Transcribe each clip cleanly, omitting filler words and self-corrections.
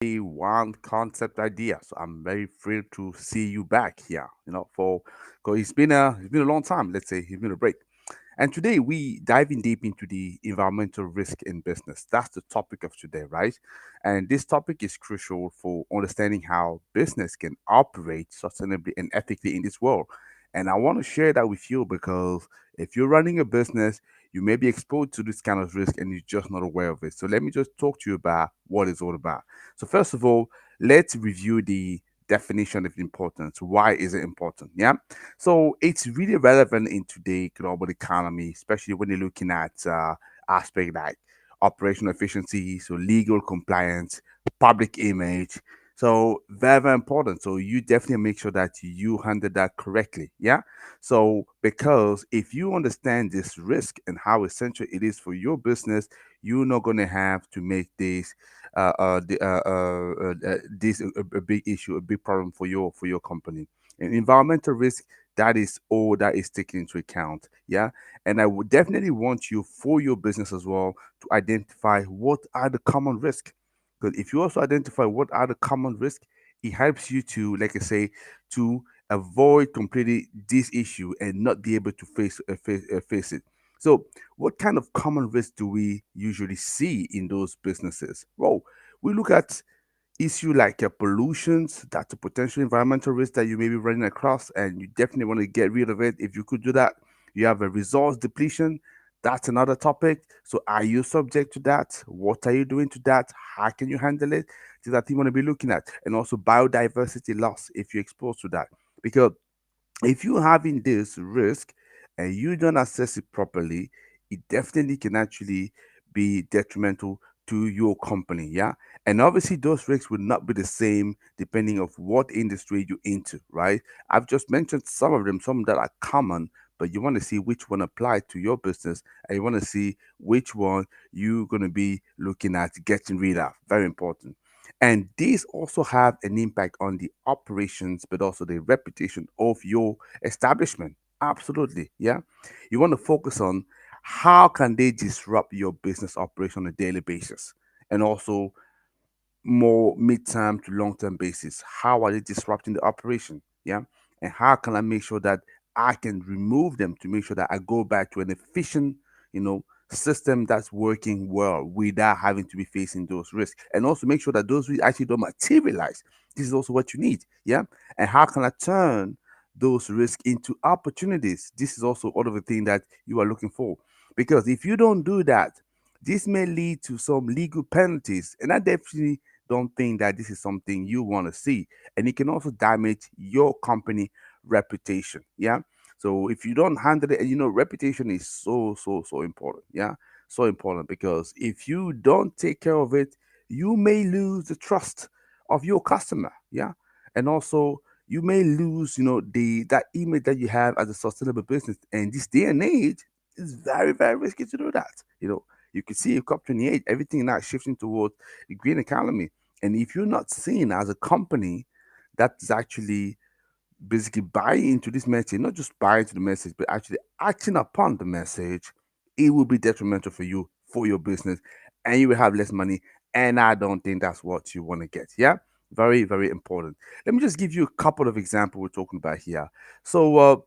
One concept idea. So I'm very thrilled to see you back here. For because it's been a long time. Let's say it's been a break. And today we diving deep into the environmental risk in business. That's the topic of today, right? And this topic is crucial for understanding how business can operate sustainably and ethically in this world. And I want to share that with you because if you're running a business, you may be exposed to this kind of risk and you're just not aware of it. So let me just talk to you about what it's all about. So first of all, let's review the definition of importance. Why is it important? Yeah. So it's really relevant in today's global economy, especially when you're looking at aspect like operational efficiency, so legal compliance, public image. So very, very important. So you definitely make sure that you handle that correctly. Yeah. So because if you understand this risk and how essential it is for your business, you're not going to have to make this a big issue, a big problem for your company. And environmental risk, that is all that is taken into account. Yeah. And I would definitely want you for your business as well to identify what are the common risks. Because if you also identify what are the common risks, it helps you to, like I say, to avoid completely this issue and not be able to face it. So, what kind of common risks do we usually see in those businesses? Well, we look at issue like pollutions, that's a potential environmental risk that you may be running across, and you definitely want to get rid of it. If you could do that, you have a resource depletion. That's another topic. So, are you subject to that? What are you doing to that? How can you handle it? So that you want to be looking at, and also biodiversity loss if you're exposed to that, because if you're having this risk and you don't assess it properly, it definitely can actually be detrimental to your company. Yeah. And obviously those risks will not be the same depending of what industry you're into, right? I've just mentioned some of them, some that are common, but you want to see which one apply to your business and you want to see which one you're going to be looking at getting rid of. Very important. And these also have an impact on the operations but also the reputation of your establishment. Absolutely. Yeah. You want to focus on how can they disrupt your business operation on a daily basis, and also more mid-term to long-term basis. How are they disrupting the operation? Yeah. And how can I make sure that I can remove them to make sure that I go back to an efficient, you know, system that's working well without having to be facing those risks. And also make sure that those risks actually don't materialize. This is also what you need. Yeah. And how can I turn those risks into opportunities? This is also one of the things that you are looking for. Because if you don't do that, this may lead to some legal penalties. And I definitely don't think that this is something you want to see. And it can also damage your company reputation. Yeah. So if you don't handle it, and reputation is so, so, so important. Yeah. So important because if you don't take care of it, you may lose the trust of your customer. Yeah. And also you may lose, the that image that you have as a sustainable business. And this day and age is very, very risky to do that. You can see COP28, everything now shifting towards the green economy. And if you're not seen as a company that is actually basically buying into this message, not just buying into the message, but actually acting upon the message, it will be detrimental for you, for your business, and you will have less money. And I don't think that's what you want to get. Yeah. Very, very important. Let me just give you a couple of examples we're talking about here. So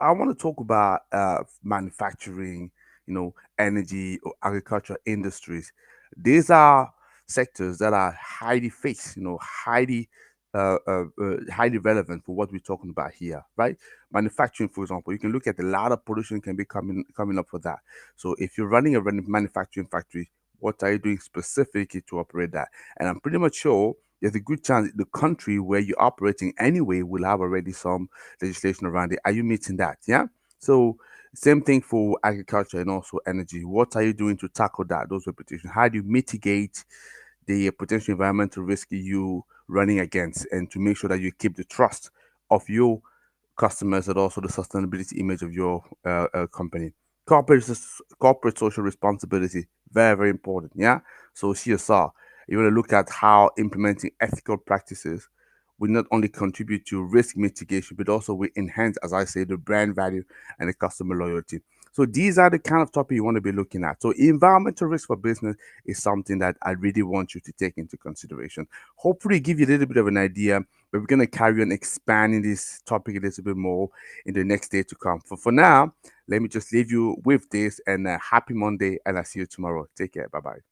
I want to talk about manufacturing, energy or agriculture industries. These are sectors that are highly faced, highly relevant for what we're talking about here, right? Manufacturing, for example, you can look at a lot of pollution can be coming up for that. So if you're running a manufacturing factory, what are you doing specifically to operate that? And I'm pretty much sure there's a good chance the country where you're operating anyway will have already some legislation around it. Are you meeting that? Yeah. So same thing for agriculture and also energy. What are you doing to tackle that? Those repetitions. How do you mitigate the potential environmental risk you running against, and to make sure that you keep the trust of your customers and also the sustainability image of your company. Corporate social responsibility, very, very important. Yeah. So CSR, you want to look at how implementing ethical practices will not only contribute to risk mitigation, but also will enhance, as I say, the brand value and the customer loyalty. So these are the kind of topic you want to be looking at. So environmental risk for business is something that I really want you to take into consideration. Hopefully give you a little bit of an idea, but we're going to carry on expanding this topic a little bit more in the next day to come. For now, let me just leave you with this, and happy Monday, and I'll see you tomorrow. Take care. Bye bye.